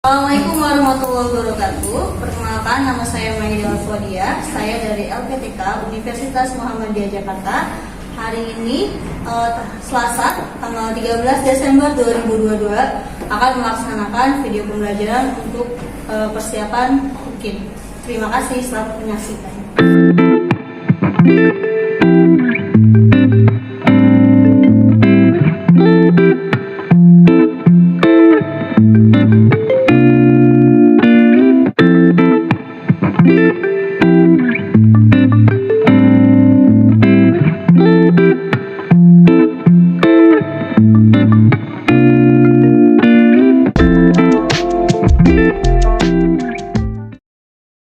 Assalamualaikum warahmatullahi wabarakatuh. Perkenalkan, nama saya Maida Alfadia. Saya dari LPTK Universitas Muhammadiyah Jakarta. Hari ini Selasa tanggal 13 Desember 2022 akan melaksanakan video pembelajaran untuk persiapan UKIN. Terima kasih, selamat menyaksikan.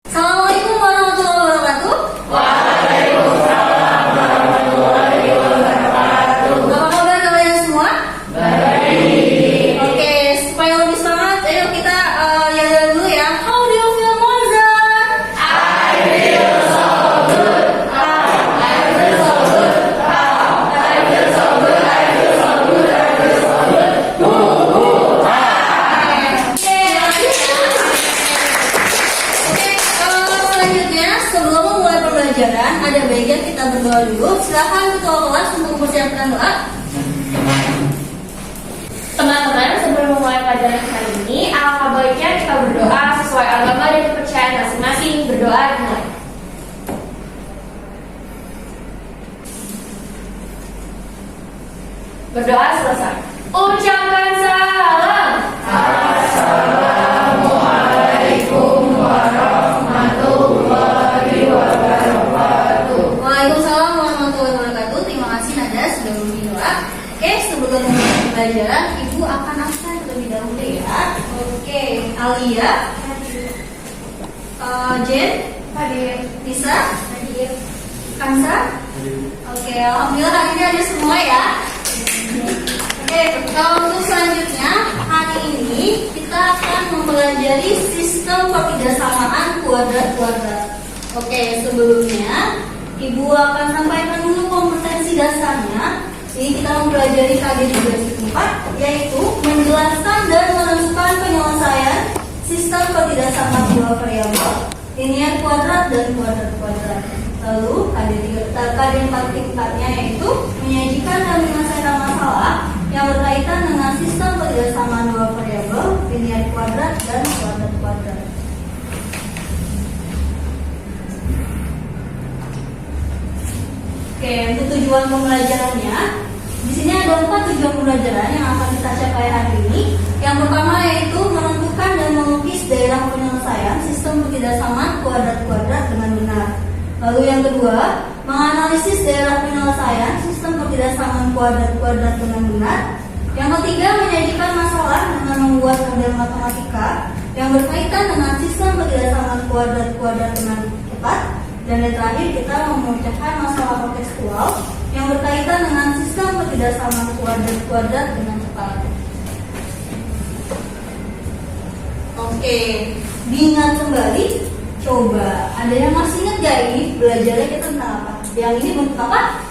Assalamualaikum warahmatullahi wabarakatuh. Waalaikumsalam warahmatullahi wabarakatuh. Apa kabar kalian semua? Baik. Oke, supaya lebih semangat, ayo kita jalan dulu ya. How do you feel, Monza? I feel so good. I feel so good. I feel so good. I feel so good. I feel so good. Selanjutnya, sebelum memulai pembelajaran, ada baiknya kita berdoa dulu. Silakan ketua kelas untuk mempersiapkan doa. Teman-teman, sebelum memulai pelajaran kali ini, alangkah baiknya kita berdoa sesuai agama dan kepercayaan masing-masing. Berdoa dimulai. Berdoa selesai. Ucapkan salam. Assalamualaikum warahmatullahi wabarakatuh. Waalaikumsalam warahmatullahi wabarakatuh. Terima kasih Nada sudah memberi doa. Oke, sebelum memulai pembelajaran, Ibu akan absen terlebih dahulu ya. Oke, Alia, Jen, Hadir. Lisa, Hadir. Kansa. Oke, alhamdulillah hari ini ada semua ya. Oke, kalau untuk selanjutnya hari ini kita akan mempelajari sistem pertidasamaan kuadrat-kuadrat. Oke, sebelumnya Ibu akan sampaikan dulu kompetensi dasarnya. Jadi kita mempelajari KD 3/4, yaitu menjelaskan dan menentukan penyelesaian sistem pertidasamaan dua variabel, linier kuadrat dan kuadrat-kuadrat. Lalu KD 4/4-nya yaitu menyajikan dan menyelesaikan masalah yang berkaitan dengan sistem pertidasamaan dua variabel, linier kuadrat dan kuadrat-kuadrat. Oke, untuk tujuan pembelajarannya, di sini ada 4 tujuan pembelajaran yang akan kita capai hari ini. Yang pertama yaitu menentukan dan melukis daerah penyelesaian sistem pertidasamaan kuadrat-kuadrat dengan benar. Lalu yang kedua, menganalisis daerah penyelesaian sistem pertidasamaan kuadrat-kuadrat dengan benar. Yang ketiga, menyajikan masalah dengan membuat model matematika yang berkaitan dengan sistem pertidasamaan kuadrat-kuadrat dengan cepat. Dan yang terakhir, kita memecahkan masalah kontekstual yang berkaitan dengan sistem pertidasamaan kuadrat-kuadrat dengan cepat. Oke, diingat kembali. Coba, ada yang masih ingat gak ini belajarnya kita tentang apa? Yang ini bentuk apa?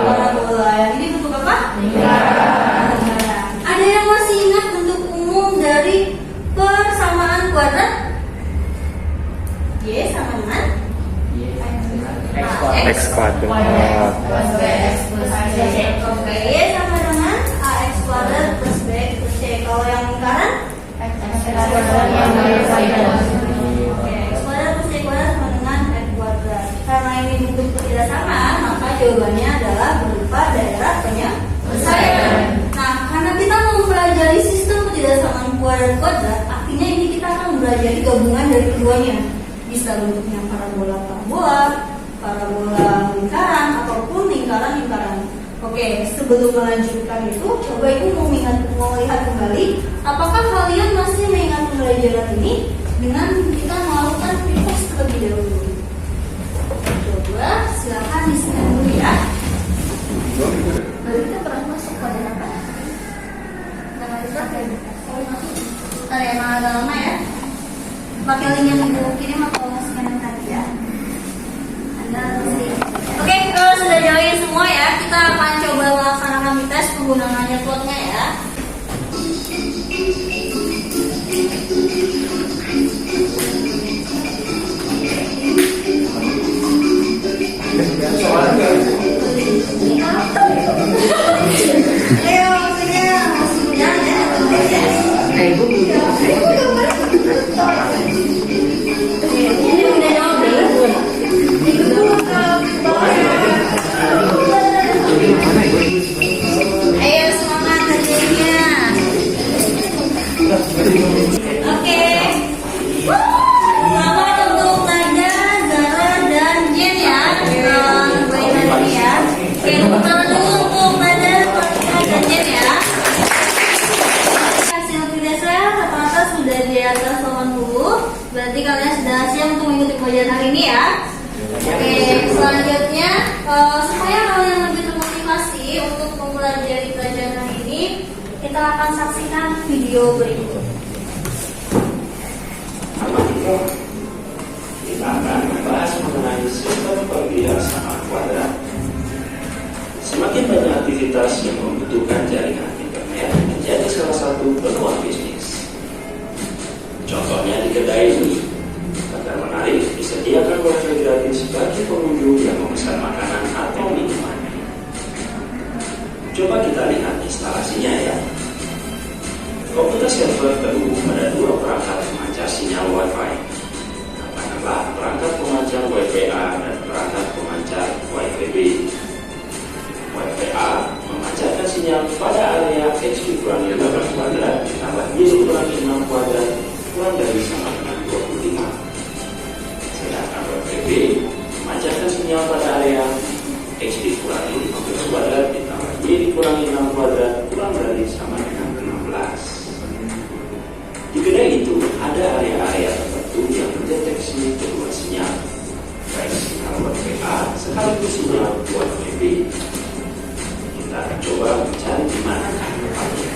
Parabola. Yang ini bentuk apa? Lingkaran. Ada yang masih ingat bentuk umum dari persamaan kuadrat? Y sama dengan X kuadrat. Oke, Y sama dengan AX kuadrat plus BX plus C. Kalau yang lingkaran? X kuadrat plus C kuadrat sama dengan X kuadrat. Karena ini bentuk pertidasamaan, maka jawabannya adalah berupa daerah penyelesaian. Nah, karena kita mau mempelajari sistem pertidasamaan kuadrat-kuadrat, artinya ini kita akan mempelajari gabungan dari keduanya. Bisa bentuknya parabola lingkaran ataupun lingkaran. Oke, sebelum melanjutkan itu, coba Ibu mau lihat kembali, apakah kalian masih mengingat pembelajaran ini dengan kita melakukan refresh terlebih dahulu. Coba silakan di-scan dulu ya. Baru kita pernah masuk pada apa? Nama kita kayak bentar ya, emang agak lama ya. Pakai link yang Ibu kirim atau scan yang tadi ya. Oke, kalau sudah join semua ya, kita akan coba melaksanakan tes penggunaan nyetotnya ya. Ini udah jawab belum? Ayo semangat kerjanya. Oke. Selamat untuk Naja, Zara, dan Jen ya. Baik nanti ya. Oke, tepuk tangan dulu untuk Naja, Zara, dan Jen ya. Hasil kerja saya rata-rata sudah di atas 80. Berarti kalian sudah siap untuk mengikuti pelajaran hari ini ya. Oke, selanjutnya supaya kalian lebih termotivasi untuk mempelajari pelajaran hari ini, kita akan saksikan video berikut. Kita akan membahas mengenai sistem perbiasaan kuadrat. Semakin banyak aktivitas yang membutuhkan jaringan internet menjadi salah satu peluang bisnis. Contohnya di kedai ini, agar menarik disediakan wifi gratis bagi pengunjung yang memesan makanan atau minuman. Coba kita lihat instalasinya ya. Komputer server terhubung pada dua perangkat pemancar sinyal Wi-Fi. Katakanlah perangkat pemancar Wi-Fi A dan perangkat pemancar Wi-Fi B. Wi-Fi A memancarkan sinyal pada area X dikurangi 8 kuadrat ditambah Y dikurangi 6 kuadrat kurang dari sama dengan 25. Sedangkan Wi-Fi B memancarkan sinyal pada area X dikurangi 15 kuadrat ditambah Y dikurangi 6 kuadrat kurang dari sama dengan 16. Di kedai itu ada area-area tertentu yang mendeteksi kedua sinyal, baik sinyal Wi-Fi A sekaligus sinyal Wi-Fi B. Kita akan coba mencari di manakah tempatnya.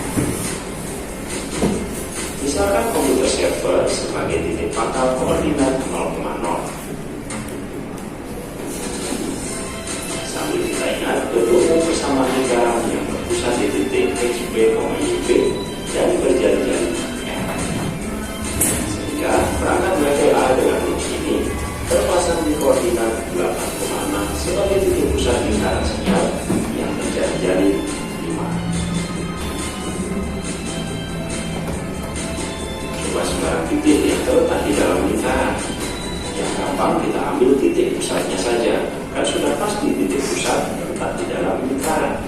Misalkan komputer server sebagai titik pangkal koordinat 0,0. Sambil kita ingat bentuk persamaan lingkaran yang berpusat di titik XB, YB dan berjari-jari. Sehingga perangkat Wi-Fi A dengan rumus ini terpasang di koordinat 8,6 sebagai titik pusat lingkaran sinyal yang berjari-jari 5. Coba sembarang titik yang terletak di dalam lingkaran. Yang gampang kita ambil titik pusatnya saja, kan sudah pasti titik pusat terletak di dalam lingkaran.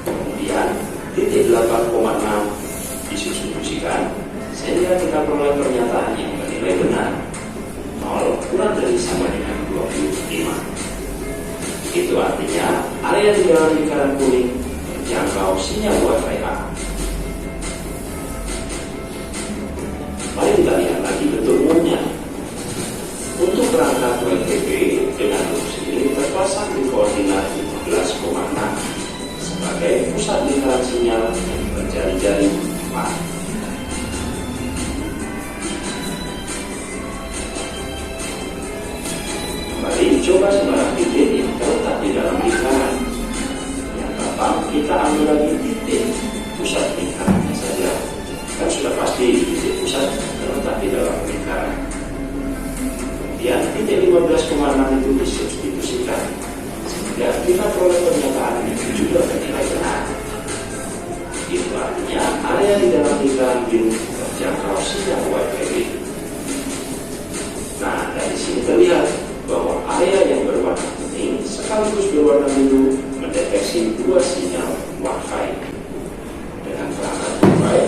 Kemudian titik 8,6 disubstitusikan sehingga kita peroleh pernyataan yang bernilai benar 0 kurang dari sama dengan 25. Itu artinya area di dalam lingkaran kuning menjangkau sinyal Wi-Fi A. Mari kita lihat lagi bentuk umumnya. Untuk perangkat Wi-Fi B dengan rumus ini terpasang di koordinat 15,6 sebagai pusat lingkaran sinyal yang berjari-jari 4. Mari coba sembarang titik yang terletak di dalam lingkaran. Yang gampang kita ambil lagi titik pusat lingkarannya saja. Kan sudah pasti titik pusat terletak di dalam lingkaran. Kemudian titik 15,6 itu disubstitusikan sehingga kita peroleh pernyataan yang juga bernilai benar. Itu artinya area di dalam lingkaran biru terjangkau sinyal Wi-Fi B. Nah, dari sini terlihat bahwa area yang berwarna kuning sekaligus berwarna biru mendeteksi dua sinyal Wi-Fi. Dengan perangkat Wi-Fi,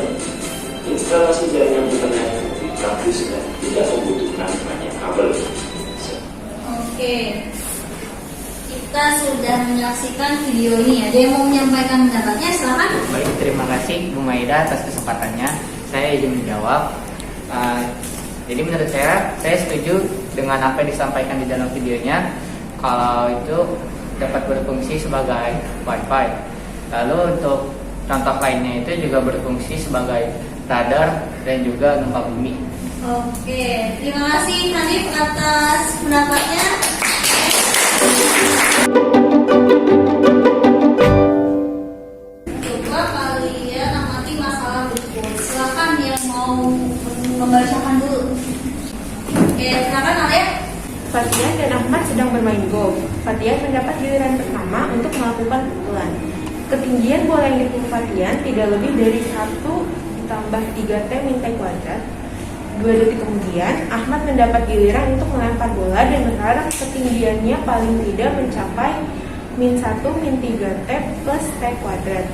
instalasi jaringan internet lebih praktis dan tidak membutuhkan banyak kabel. Oke, kita sudah menyaksikan video ini. Ada yang mau menyampaikan pendapatnya? Silakan. Baik, terima kasih Bu Maida atas kesempatannya. Saya izin menjawab. Jadi menurut saya setuju dengan apa yang disampaikan di dalam videonya. Kalau itu dapat berfungsi sebagai Wi-Fi. Lalu untuk contoh lainnya itu juga berfungsi sebagai radar dan juga gempa bumi. Oke, terima kasih Hanif atas pendapatnya. Coba kalian amati masalah berikut. Silakan yang mau membacakan dulu. Oke, silakan Alia. Fatian dan Ahmad sedang bermain golf. Fatian mendapat giliran pertama untuk melakukan pukulan. Ketinggian bola yang dipukul Fatian tidak lebih dari 1 ditambah 3T min T kuadrat. 2 detik kemudian, Ahmad mendapat giliran untuk melempar bola dan berharap ketinggiannya paling tidak mencapai min 1 min 3T plus T kuadrat.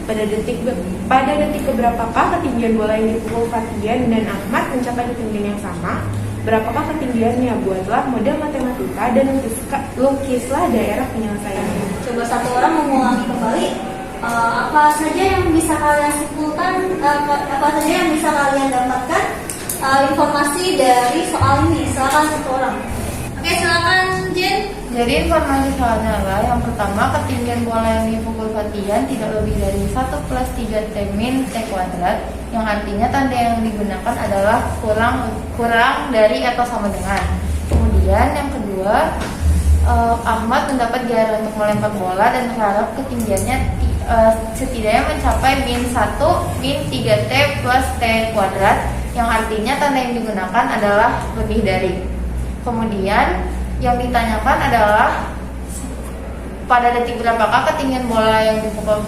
Pada detik keberapakah ketinggian bola yang dipukul Fatian dan Ahmad mencapai ketinggian yang sama? Berapakah ketinggiannya? Buatlah model matematika dan lukislah daerah penyelesaiannya. Coba satu orang mengulangi kembali apa saja yang bisa kalian simpulkan, apa saja yang bisa kalian dapatkan informasi dari soal ini. Silakan satu orang. Oke, silakan Jen. Jadi informasi soalnya adalah yang pertama, ketinggian bola yang dipukul Fatian tidak lebih dari 1 plus 3T min T kuadrat, yang artinya tanda yang digunakan adalah kurang dari atau sama dengan. Kemudian yang kedua, Ahmad mendapat giliran untuk melempar bola dan berharap ketinggiannya setidaknya mencapai min 1 min 3T plus T kuadrat, yang artinya tanda yang digunakan adalah lebih dari. Kemudian yang ditanyakan adalah pada detik berapakah ketinggian bola yang dipukul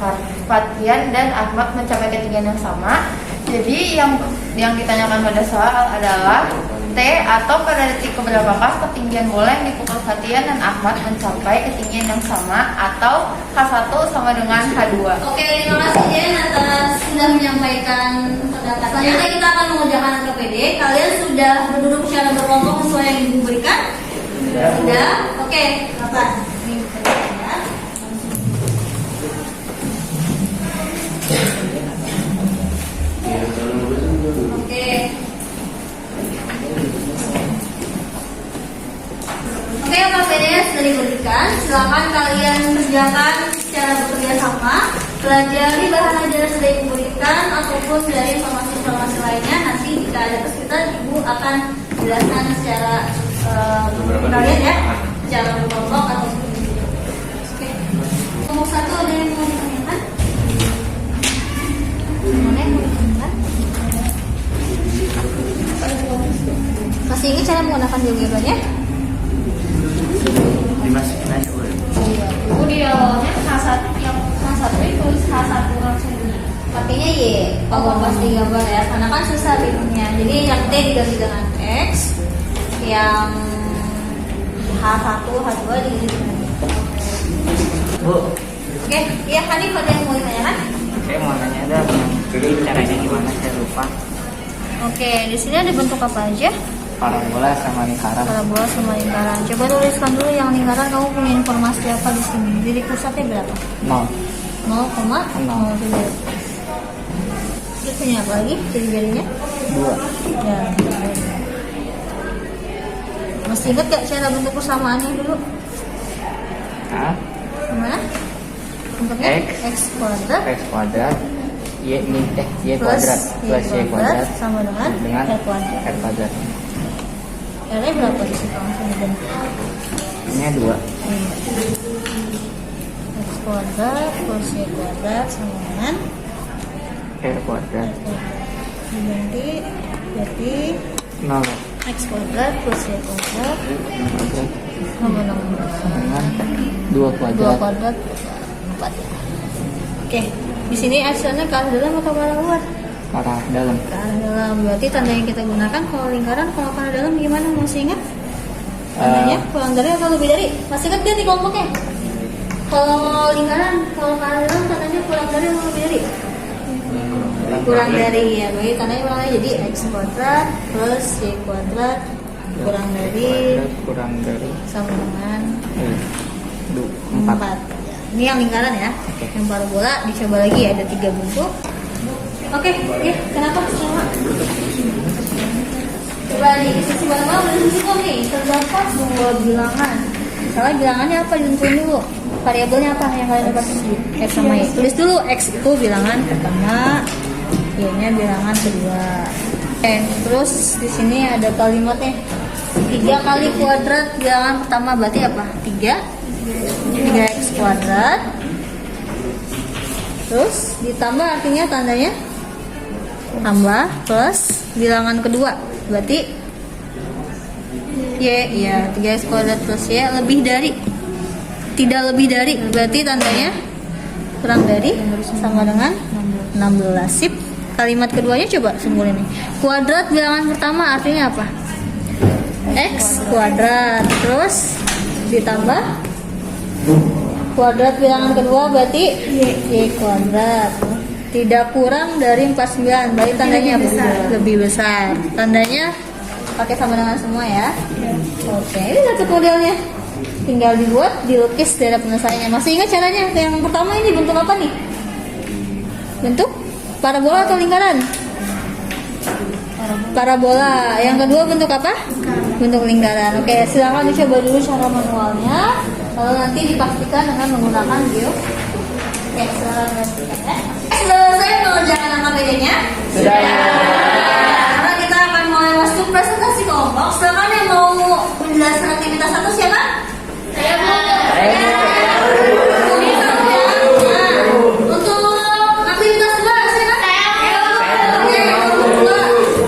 Fatian dan Ahmad mencapai ketinggian yang sama. Jadi yang ditanyakan pada soal adalah T, atau pada detik keberapakah ketinggian bola yang dipukul Fatian dan Ahmad mencapai ketinggian yang sama, atau H1 sama dengan H2. Oke, terima kasih Jen atas sudah menyampaikan pendapat. Selanjutnya kita akan mengerjakan KPD. Kalian sudah berduduk secara berkelompok sesuai yang diberikan? Sudah. Oke, apa? Ini ya. Oke. Oke, KPD sudah diberikan. Silakan kalian kerjakan secara bekerja sama. Pelajari bahan ajaran sudah diberikan ataupun dari informasi-informasi lainnya. Nanti jika ada kesulitan, Ibu akan jelaskan secara kalian ya, secara berkelompok atau individu. Oke. Nomor 1 ada yang mau ditanyakan? Mana yang mau ditanyakan? Masih ingat cara menggunakan GeoGebra-nya? Dimasukin aja boleh. Itu di awalnya H1 yang H1 itu H1 langsung di. Pakainya Y, kalau pasti gambar ya, karena kan susah bingung-nya. Jadi yang T diganti dengan X, yang H1, H2 diganti dengan Y. Bu, Oke, iya Hanif ada yang mau ditanyakan? saya mau nanya dong, jadi caranya gimana? Saya lupa. Oke, di sini ada bentuk apa aja? Parabola sama lingkaran. Parabola sama lingkaran. Coba tuliskan dulu yang lingkaran, kamu punya informasi apa di sini? Jadi pusatnya berapa? 0. 0,0. Terus punya apa lagi? Jadi jadinya? 2. Ya. Masih ingat gak cara bentuk persamaannya dulu? Hah? Gimana? Bentuknya X kuadrat X kuadrat Y plus kuadrat sama dengan R kuadrat. R kuadrat. R-nya berapa di situ langsung dibentuk? Ini 2. X kuadrat plus Y kuadrat sama dengan R kuadrat. diganti jadi 0. X kuadrat plus Y kuadrat sama dengan 2 2 kuadrat. kuadrat 4 ya. Oke, di sini aksennya ke arah dalam atau ke arah luar? Arah dalam. Ke arah dalam. Berarti tanda yang kita gunakan kalau lingkaran, kalau ke arah dalam gimana? Masih ingat? Tandanya kurang dari atau lebih dari? Masih ingat gak nih kelompoknya? Kalau lingkaran, kalau ke arah dalam tandanya kurang dari atau lebih dari? Kurang dari ya. Berarti tandanya kurang dari. Jadi X kuadrat plus Y kuadrat kurang dari sama dengan 4. Ini yang lingkaran ya. Yang parabola dicoba lagi ya, ada 3 bentuk. Oke, ya kenapa sama? Coba nih, sisi bareng-bareng udah ditentukan nih. Terdapat 2 bilangan. Misalnya bilangannya apa, ditentuin dulu. Variabelnya apa yang kalian dapat? X sama Y. Tulis dulu, X itu bilangan pertama, Y-nya bilangan kedua. Oke, terus di sini ada kalimatnya. 3 kali kuadrat bilangan pertama berarti apa? 3x kuadrat. Terus ditambah artinya tandanya tambah plus bilangan kedua berarti Y ya 3x kuadrat plus Y lebih dari, tidak lebih dari berarti tandanya kurang dari sama dengan 16. Sip. Kalimat keduanya coba simpulin nih. Kuadrat bilangan pertama artinya apa? X kuadrat. Terus ditambah kuadrat bilangan kedua berarti Y kuadrat. Tidak kurang dari 49. Berarti tandanya apa? Lebih besar. Tandanya pakai sama dengan semua ya. Oke, ini satu modelnya. Tinggal dibuat, dilukis dari penyelesaiannya. Masih ingat caranya? Yang pertama ini bentuk apa nih? Bentuk parabola atau lingkaran? Parabola. Yang kedua bentuk apa? Bentuk lingkaran. Oke, silakan dicoba dulu cara manualnya. Lalu nanti dipastikan dengan menggunakan geo. Oke, silakan pastikan ya. Selesai mengerjakan angka bedanya? Sudah. Karena kita akan mulai masuk presentasi kelompok. Silakan yang mau menjelaskan aktivitas satu siapa? Saya Bu. Untuk aktivitas dua siapa? Saya.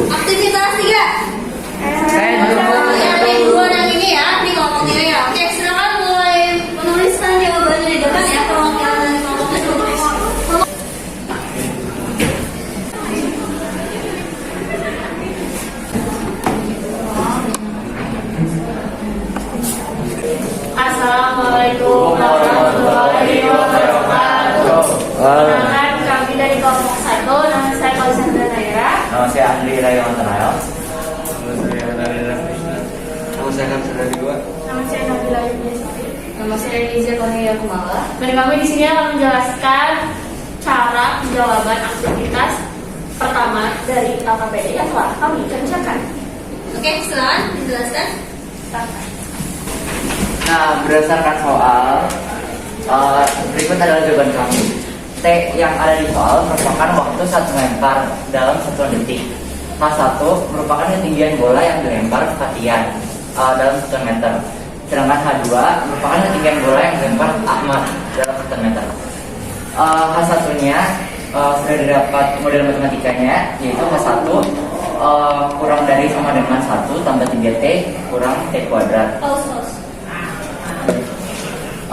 Aktivitas tiga. Yang dua yang ini ya, di kelompoknya ya. Oke, silakan mulai menuliskan jawabannya di depan ya. Perwakilan dari kelompoknya tulis. Assalamualaikum warahmatullahi wabarakatuh. Perkenalkan kami dari kelompok 1. Nama saya Kausandra Naira. Nama saya Andri Rayawan Tenayo. Nama saya Nabila Yudhistri. Nama saya Liza Konia Kumala. Dan kami di sini akan menjelaskan cara jawaban aktivitas pertama dari LKPD yang telah kami kerjakan. Oke, silakan dijelaskan. Nah, berdasarkan soal, berikut adalah jawaban kami. T yang ada di soal merupakan waktu saat melempar dalam 1 detik. H1 merupakan ketinggian bola yang dilempar ke Fatian dalam 1 meter. Sedangkan H2 merupakan ketinggian bola yang dilempar Ahmad dalam 1 meter. H1-nya sudah didapat model matematikanya, yaitu H1 kurang dari sama dengan 1 tambah 3T kurang T kuadrat.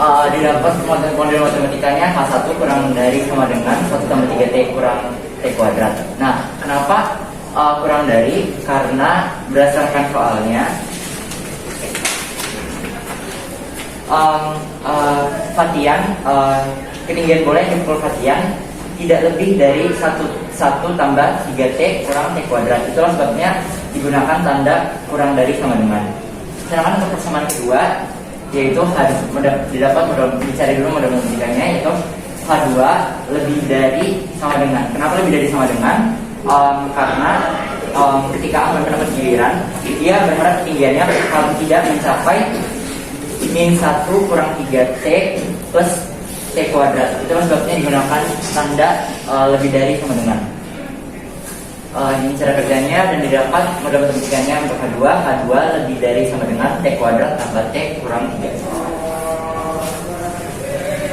Didapat model matematikanya H1 kurang dari sama dengan 1 tambah 3T kurang T kuadrat. Nah, kenapa kurang dari? Karena berdasarkan soalnya Fatian, ketinggian bola yang dipukul Fatian tidak lebih dari 1 tambah 3T kurang T kuadrat. Itulah sebabnya digunakan tanda kurang dari sama dengan. Sedangkan untuk persamaan kedua, yaitu harus didapat dicari dulu model matematikanya, yaitu H2 lebih dari sama dengan. Kenapa lebih dari sama dengan? Karena ketika Ahmad mendapat giliran, dia berharap ketinggiannya paling tidak mencapai min 1 kurang 3T plus T kuadrat. Itu sebabnya digunakan tanda lebih dari sama dengan. Ini cara kerjanya dan didapat model matematikanya untuk H2 lebih dari sama dengan T kuadrat tambah T kurang 3.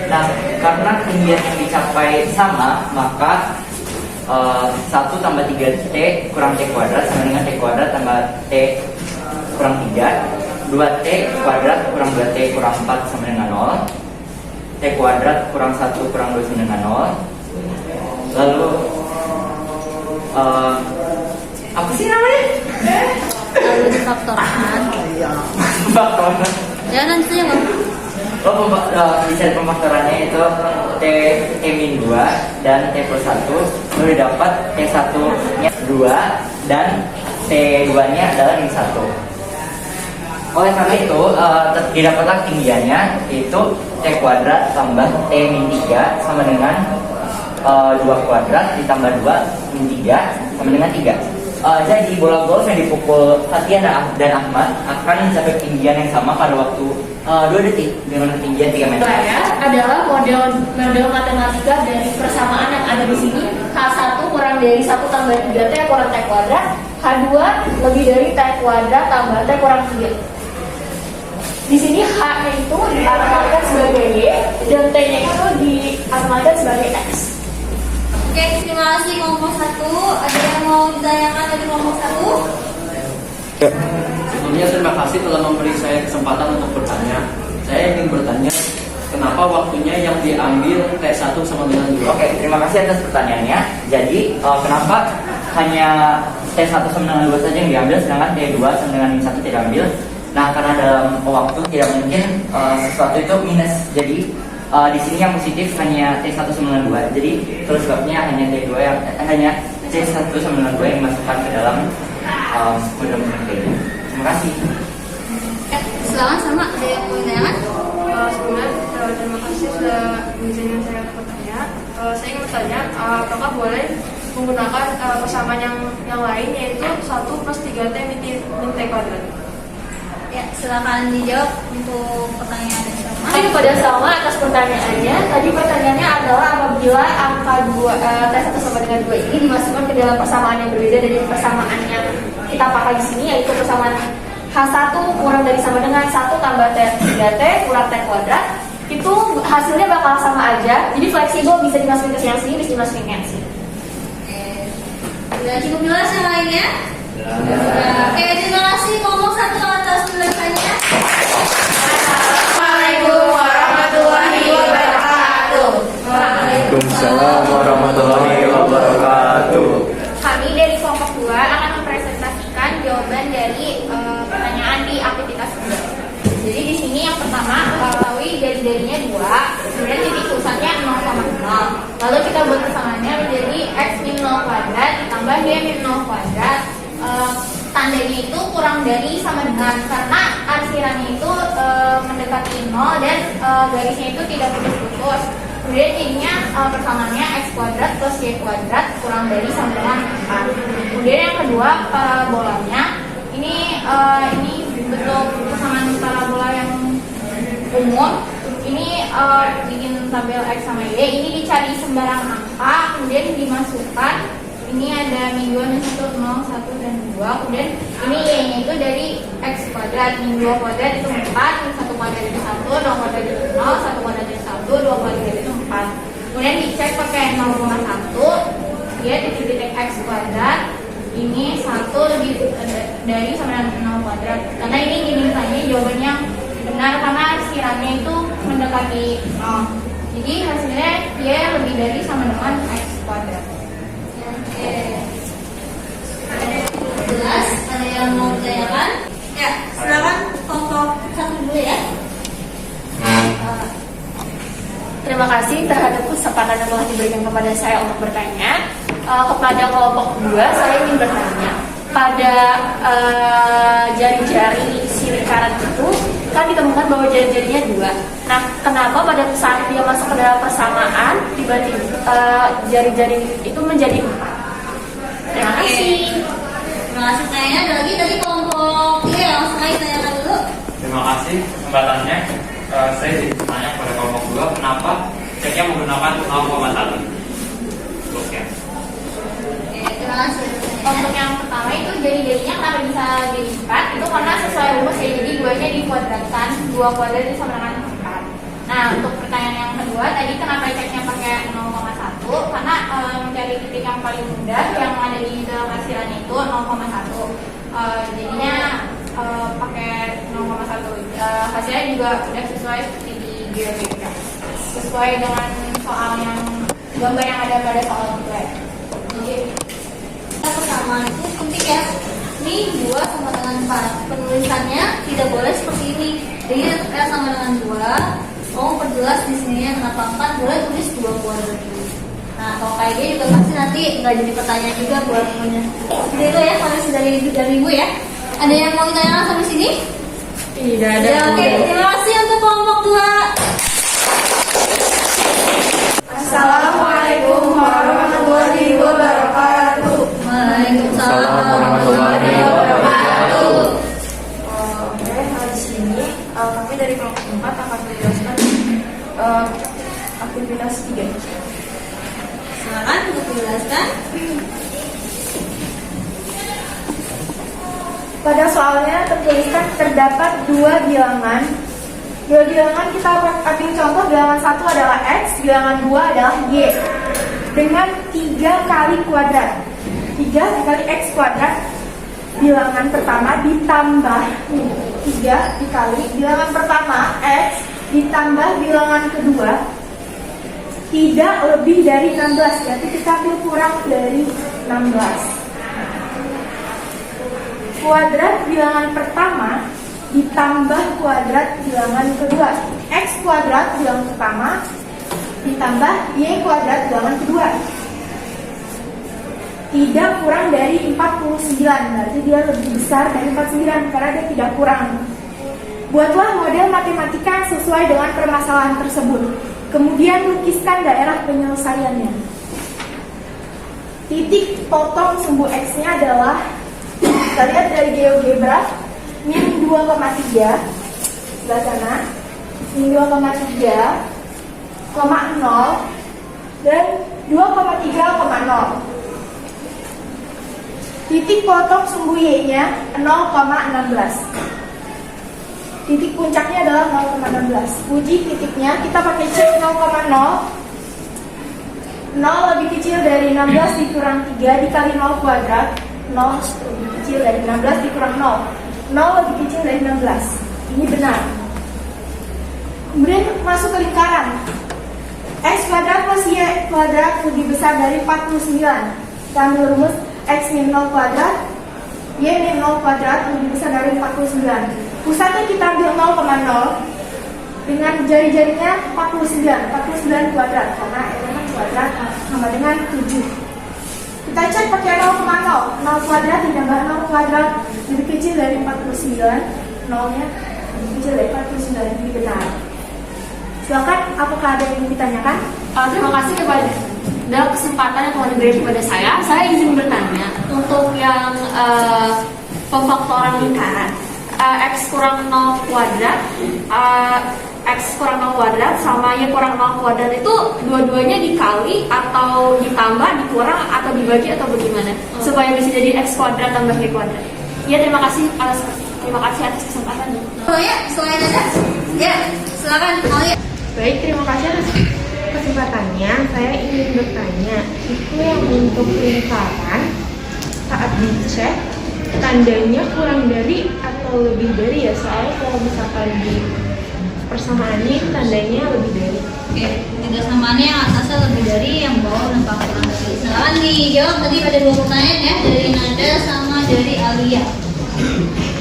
Nah, karena ketinggian yang dicapai sama, maka 1 tambah 3T kurang T kuadrat sama dengan T kuadrat tambah T kurang 3. 2T kuadrat kurang 2T kurang 4 sama dengan 0. T kuadrat kurang 1 kurang 2 sama dengan 0. Lalu apa sih namanya? Lalu difaktorkan. Faktoran. Ya nanti ya nggak. Bisa pemfaktorannya itu T min 2 dan T plus 1. Lalu didapat T1 nya 2 dan T2 nya adalah min 1. Oleh karena itu didapatlah ketinggiannya, yaitu T kuadrat tambah T min 3 sama dengan 2 kuadrat ditambah 2 min 3 sama dengan 3. Jadi bola golf yang dipukul Fatian dan Ahmad akan mencapai ketinggian yang sama pada waktu 2 detik dengan ketinggian 3 meter. Saya adalah model matematika dari persamaan yang ada di sini. H1 kurang dari 1 tambah 3T kurang T kuadrat. H2 lebih dari T kuadrat tambah T kurang 3. Di sini H-nya itu diartikan sebagai Y dan T-nya itu diartikan sebagai X. Oke, terima kasih kelompok 1. Ada yang mau ditanyakan dari kelompok 1? Sebelumnya terima kasih telah memberi saya kesempatan untuk bertanya. Saya ingin bertanya kenapa waktunya yang diambil T1 sama dengan 2? Oke, terima kasih atas pertanyaannya. Jadi, kenapa hanya T1 sama dengan 2 saja yang diambil, sedangkan T2 sama dengan min 1 tidak ambil? Nah, karena dalam waktu tidak mungkin sesuatu itu minus. Jadi, di sini yang positif hanya T1 sama dengan 2. Jadi, terus sebabnya hanya T2 yang hanya T1 sama dengan 2 yang dimasukkan ke dalam model ini. Terima kasih. Silakan sama ada yang mau ditanyakan? Sebelumnya terima kasih sudah mengizinkan saya bertanya. Saya ingin bertanya, apakah boleh menggunakan persamaan yang lain yaitu 1 plus 3T min T kuadrat? Ya, silakan dijawab untuk pertanyaan yang sama. Terima kasih kepada Salma atas pertanyaannya. Tadi pertanyaannya adalah apabila angka T1 sama dengan 2 ini dimasukkan ke dalam persamaan yang berbeda dari persamaan yang kita pakai di sini, yaitu persamaan H1 kurang dari sama dengan 1 tambah T3T kurang T kuadrat, itu hasilnya bakal sama aja. Jadi fleksibel, bisa dimasukin ke yang sini, bisa dimasukin ke yang sini. Sudah cukup jelas yang lainnya? Oke, terima kasih kelompok 1 atas penjelasannya. Assalamualaikum warahmatullahi wabarakatuh. Waalaikumsalam warahmatullahi wabarakatuh. Kami dari kelompok 2 akan mempresentasikan jawaban dari pertanyaan di aktivitas 2. Jadi di sini yang pertama, ketahui jari-jarinya 2, kemudian titik pusatnya 0,0. Lalu kita buat persamaannya menjadi x min 0 kuadrat ditambah y min 0 kuadrat. Tandanya itu kurang dari sama dengan, karena arsirannya itu mendekati 0 dan garisnya itu tidak putus-putus. Kemudian jadinya persamaannya x kuadrat plus y kuadrat kurang dari sama dengan 4. Kemudian yang kedua, parabolanya ini bentuk persamaan parabola yang umum. Ini bikin tabel x sama y, ini dicari sembarang angka, kemudian dimasukkan. Ini ada min 2, min 1, 0, 1, dan 2. Kemudian ini y-nya itu dari x kuadrat, min 2 kuadrat itu 4, min 1 kuadrat itu 1, 0 kuadrat itu 0, 1 kuadrat itu 1, 2 kuadrat itu 4. Kemudian dicek pakai 0,1, dia titik-titik x kuadrat. Ini 1 lebih dari sama dengan 0 kuadrat. Karena ini dimintanya jawabannya benar karena arsirannya itu mendekati 0. Jadi hasilnya dia lebih dari sama dengan x kuadrat. Oke. Jelas, ada yang mau ditanyakan? Ya, silakan kelompok 1 dulu ya. Terima kasih terhadap kesempatan yang telah diberikan kepada saya untuk bertanya. Kepada kelompok 2, saya ingin bertanya. Pada jari-jari si lingkaran itu kan ditemukan bahwa jari-jarinya 2. Nah, kenapa pada saat dia masuk ke dalam persamaan tiba-tiba jari-jari itu menjadi 4? Terima kasih. Terima kasih tanya. Ada lagi tadi kelompok 3 yang langsung aja tanyakan dulu. Terima kasih kesempatannya. Saya jadi bertanya kepada kelompok 2, kenapa ceknya menggunakan 0,1? Oke. Terima kasih. Untuk yang pertama itu jari-jarinya kenapa bisa jadi 4? Itu karena sesuai rumus ya, jadi 2-nya dikuadratkan, 2 kuadrat itu sama dengan 4. Nah, untuk pertanyaan yang kedua tadi kenapa ceknya pakai 0,1? Karena mencari titik yang paling mudah yang ada di dalam arsiran itu 0,1. Jadinya pakai 0,1. Hasilnya juga udah sesuai seperti di geometri, sesuai dengan soal yang gambar yang ada pada soal itu. Jadi persamaan itu penting ya. Ini 2 sama dengan 4. Penulisannya tidak boleh seperti ini. Jadi R sama dengan 2. Oh, perjelas di sini kenapa 4 boleh tulis 2 kuadrat. Nah, kalau kayak dia juga pasti nanti nggak jadi pertanyaan juga buat semuanya. Jadi itu ya, koneksi dari Ibu ya. Ada yang mau ditanyakan sampai sini? Tidak ada. Ya, oke. Terima kasih untuk kelompok 2. Assalamualaikum warahmatullahi wabarakatuh. Waalaikumsalam warahmatullahi wabarakatuh. Oke, di sini kami dari kelompok 4 akan menjelaskan aktivitas 3. Silakan untuk dijelaskan. Pada soalnya tertuliskan terdapat 2 bilangan. 2 bilangan kita ambil contoh, bilangan 1 adalah x, bilangan 2 adalah y. Dengan 3 kali kuadrat. 3 dikali x kuadrat. Bilangan pertama ditambah 3 dikali bilangan pertama x ditambah bilangan kedua tidak lebih dari 16, berarti kita ambil kurang dari 16. Kuadrat bilangan pertama ditambah kuadrat bilangan kedua. X kuadrat bilangan pertama ditambah Y kuadrat bilangan kedua. Tidak kurang dari 49, berarti dia lebih besar dari 49 karena dia tidak kurang. Buatlah model matematika sesuai dengan permasalahan tersebut. Kemudian lukiskan daerah penyelesaiannya. Titik potong sumbu X-nya adalah, kita lihat dari GeoGebra, min 2,3 sebelah sana, min 2,3, 0, dan 2,3,0. Titik potong sumbu Y-nya 0,16. Titik puncaknya adalah 0,16. Uji titiknya kita pakai cek 0,0. 0 lebih kecil dari 16 dikurang 3 dikali 0 kuadrat. 0 lebih kecil dari 16 dikurang 0. 0 lebih kecil dari 16. Ini benar. Kemudian masuk ke lingkaran. X kuadrat plus Y kuadrat lebih besar dari 49. Kita ambil rumus X min 0 kuadrat, Y min 0 kuadrat lebih besar dari 49. Pusatnya kita ambil 0,0 dengan jari-jarinya 49 kuadrat karena elemen kuadrat sama dengan 7. Kita cek pakai 0,0. 0 kuadrat ditambah 0 kuadrat lebih kecil dari 49. 0-nya lebih kecil dari 49. Ini benar. Silakan, apakah ada yang ingin ditanyakan? Terima kasih kepada kesempatan yang telah diberikan kepada saya. Saya izin bertanya untuk yang pemfaktoran lingkaran. X kurang 0 kuadrat, X kurang 0 kuadrat sama Y kurang 0 kuadrat itu dua-duanya dikali atau ditambah, dikurang atau dibagi atau bagaimana supaya bisa jadi X kuadrat tambah Y kuadrat. Ya, terima kasih atas kesempatannya. Oh ya, selain ada? Ya, silakan Aulia. Baik, terima kasih atas kesempatannya. Saya ingin bertanya, itu yang untuk lingkaran saat dicek tandanya kurang dari atau lebih dari ya, soalnya kalau misalkan di persamaannya tandanya lebih dari. Oke, tidak samaannya yang atasnya lebih dari, yang bawah nampak kurang dari. Silakan dijawab, tadi ada 2 pertanyaan ya, dari Nada sama dari Alia.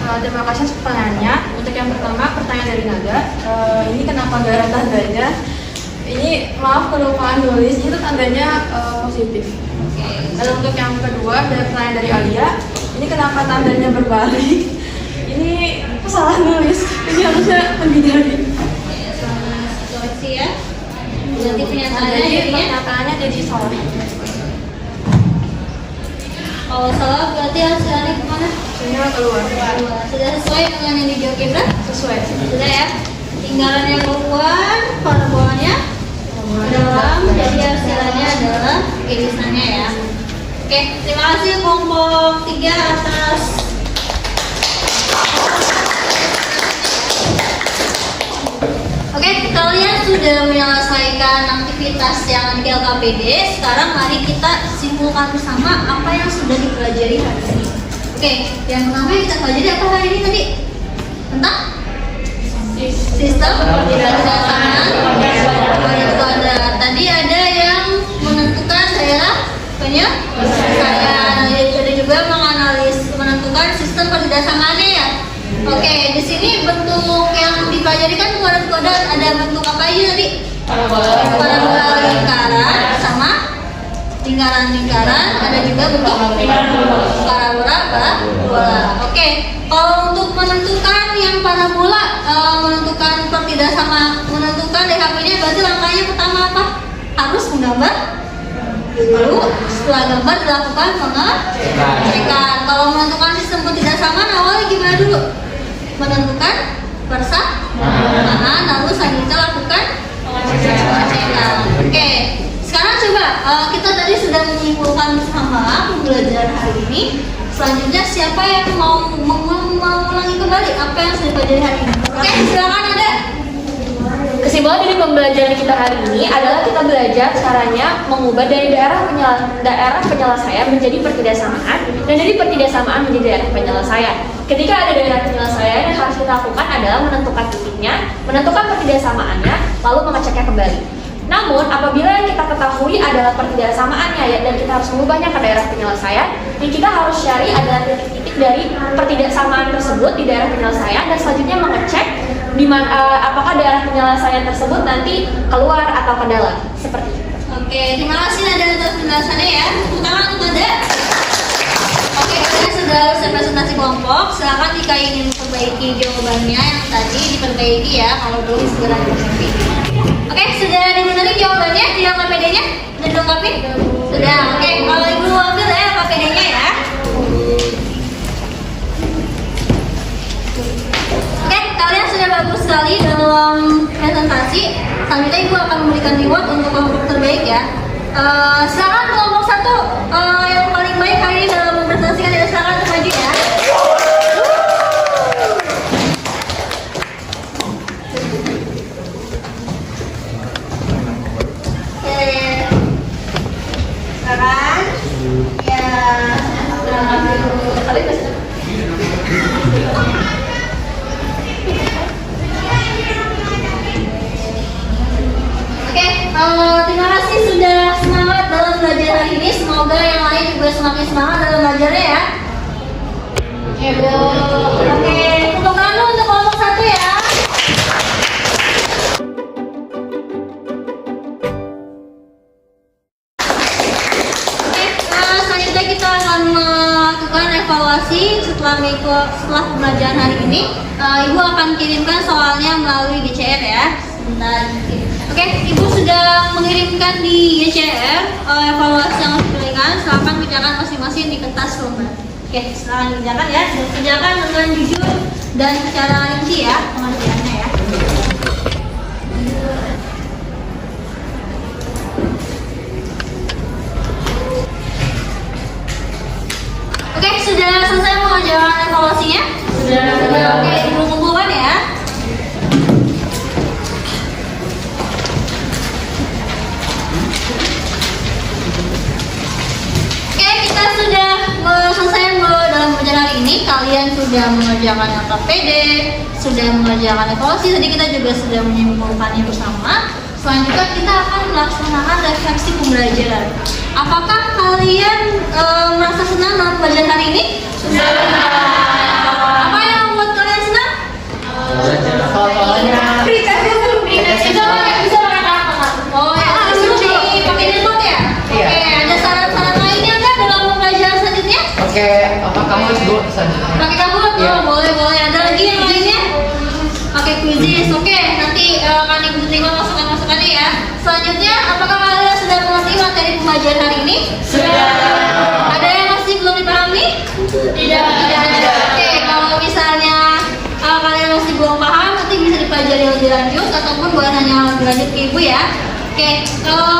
Terima kasih atas pertanyaannya. Untuk yang pertama, pertanyaan dari Naga, ini kenapa gak ada tandanya? Ini maaf kelupaan nulis, itu tandanya positif. Dan untuk yang kedua, dari pertanyaan dari Alia, ini kenapa tandanya berbalik? Ini salah nulis, ini harusnya lebih dari. Koreksi ya. Berarti pernyataannya jadi salah. Kalau salah berarti hasilnya kemana? Hasilnya keluar. Sudah sesuai dengan yang di GeoGebra? Sesuai. Sudah ya. Lingkarannya keluar, parabolanya ke dalam, jadi hasilnya adalah irisannya ya. Oke, terima kasih kelompok 3 atas Oke, kalian sudah menyelesaikan aktivitas yang di LKPD. Sekarang mari kita simpulkan bersama apa yang sudah dipelajari hari ini. Oke, yang pertama yang kita pelajari apa hari ini tadi? Tentang sistem perbedaan kuadrat. Tadi ada yang menentukan daerah penyelesaian, ada juga menentukan sistem perbedaan ya. Oke, di sini bentuk yang dipelajari kan kuadrat-kuadrat, ada bentuk apa aja tadi? Parabola lingkaran sama lingkaran-lingkaran, ada juga bentuk parabola. Oke, kalau untuk menentukan yang parabola, menentukan tidak sama, menentukan DHP-nya berarti langkahnya pertama apa? Harus menggambar dulu, setelah gambar dilakukan pengecekan. Kalau menentukan sistem tidak sama, awalnya gimana dulu? Menentukan persamaan, lalu selanjutnya lakukan pengecekan. Oke, sekarang coba kita tadi sudah menyimpulkan bersama pembelajaran hari ini. Selanjutnya siapa yang mau mengulangi kembali apa yang sudah dipelajari hari ini? Oke, silakan ada. Kesimpulan dari pembelajaran kita hari ini adalah kita belajar caranya mengubah dari daerah penyelesaian menjadi pertidaksamaan dan dari pertidaksamaan menjadi daerah penyelesaian. Ketika ada daerah penyelesaian, yang harus kita lakukan adalah menentukan titiknya, menentukan pertidaksamaannya, lalu mengeceknya kembali. Namun, apabila yang kita ketahui adalah pertidaksamaannya dan kita harus mengubahnya ke daerah penyelesaian, yang kita harus cari adalah titik-titik dari pertidaksamaan tersebut di daerah penyelesaian dan selanjutnya mengecek di mana apakah daerah penyelesaian tersebut nanti keluar atau ke dalam, seperti itu. Oke, terima kasih Nada atas penjelasannya ya. Tepuk tangan untuk Nada. Oke, kalian sudah selesai presentasi kelompok. Silakan jika ingin memperbaiki jawabannya yang tadi diperbaiki ya. Kalau belum segera diperbaiki. Oke, sudah dibenerin jawabannya? Dilengkapi PD-nya? Sudah dilengkapi? Sudah. Oke, kalau Ibu ambil ya apa PD-nya ya. Oke, kalian sudah bagus sekali dalam presentasi. Selanjutnya Ibu akan memberikan reward untuk kelompok terbaik ya. Silakan kelompok 1 yang paling baik hari ini dalam mempresentasikan ya, silakan untuk maju ya. Oke, silakan. Ya, terima kasih sudah semangat dalam belajar hari ini. Semoga yang lain juga semakin semangat dalam belajarnya ya. Oke, tepuk tangan untuk kelompok 1 ya. Oke, selanjutnya kita akan melakukan evaluasi setelah pembelajaran hari ini. Ibu akan kirimkan soalnya melalui GCR ya. Sebentar. Oke, Ibu sudah mengirimkan di GCR evaluasi yang diberikan. Silakan kerjakan masing-masing di kertas lembar. Oke, silakan kerjakan ya. Dan kerjakan dengan jujur dan secara rinci ya pengertiannya ya. Oke, sudah selesai mengerjakan evaluasinya? Sudah. Oke, Ibu kumpulkan ya. Sudah selesai dalam pembelajaran hari ini. Kalian sudah mengerjakan LKPD, sudah mengerjakan evaluasi. Tadi kita juga sudah menyimpulkannya bersama. Selanjutnya kita akan melaksanakan refleksi pembelajaran. Apakah kalian merasa senang dalam pembelajaran hari ini? Sudah. Apa yang membuat kalian senang? Oh ya, seperti pakai remote ya? Oke, ada saran-saran lainnya nggak dalam pembelajaran selanjutnya? Oke, apa kamu dulu selanjutnya? Pakai kabur? Oh, boleh. Ada lagi yang lainnya? Pakai quizzes. Oke, nanti akan Ibu terima masukan-masukannya ya. Selanjutnya, apakah kalian sudah mengerti materi pembelajaran hari ini? Sudah. Ada yang masih belum dipahami? Tidak. Oke, kalau misalnya kalian masih belum paham, nanti bisa dipelajari lebih lanjut ataupun boleh nanya lebih lanjut ke Ibu ya. Oke,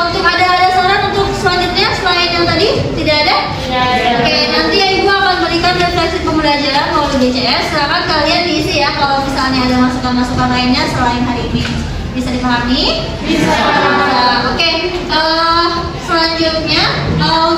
untuk ada saran untuk selanjutnya selain yang tadi? Tidak ada? Tidak ada. Oke, nanti Ibu akan berikan refleksi pembelajaran melalui BCS. Silakan kalian diisi ya kalau misalnya ada masukan-masukan lainnya selain hari ini. Bisa dipahami? Bisa. Oke, selanjutnya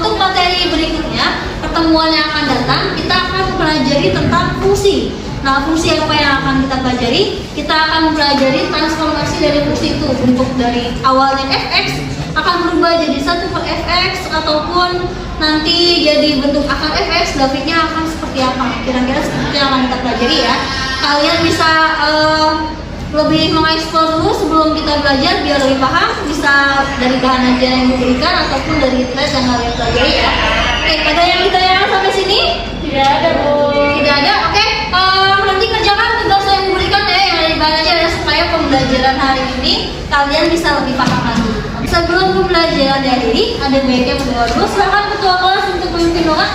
untuk materi berikutnya, pertemuan yang akan datang, kita akan mempelajari tentang fungsi. Nah, fungsi apa yang akan kita pelajari? Kita akan mempelajari transformasi dari fungsi itu. Bentuk dari awalnya fx akan berubah jadi 1/fx ataupun nanti jadi bentuk akar fx, grafiknya akan seperti apa? Kira-kira seperti yang akan kita pelajari ya. Kalian bisa lebih mengeksplor dulu sebelum kita belajar biar lebih paham. Bisa dari bahan ajaran yang diberikan ataupun dari tes yang kalian pelajari ya. Oke, ada yang ditanyakan sampai sini? Tidak ada, Bu. Tidak ada? Oke. Nanti kerjakan tugas yang diberikan ya, yang dari bahan aja ya, supaya pembelajaran hari ini kalian bisa lebih paham lagi. Sebelum pembelajaran diakhiri, ada baiknya berdoa dulu. Silakan ketua kelas untuk memimpin doa.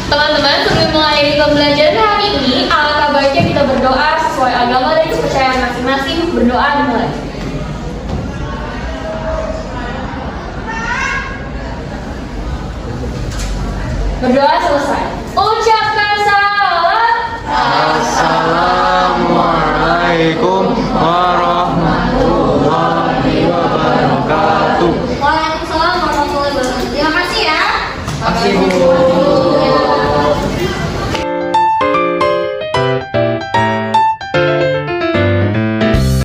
Teman-teman, sebelum mengakhiri pembelajaran hari ini, alangkah baiknya kita berdoa sesuai agama dan kepercayaan masing-masing. Berdoa dimulai. Berdoa selesai. Ucapkan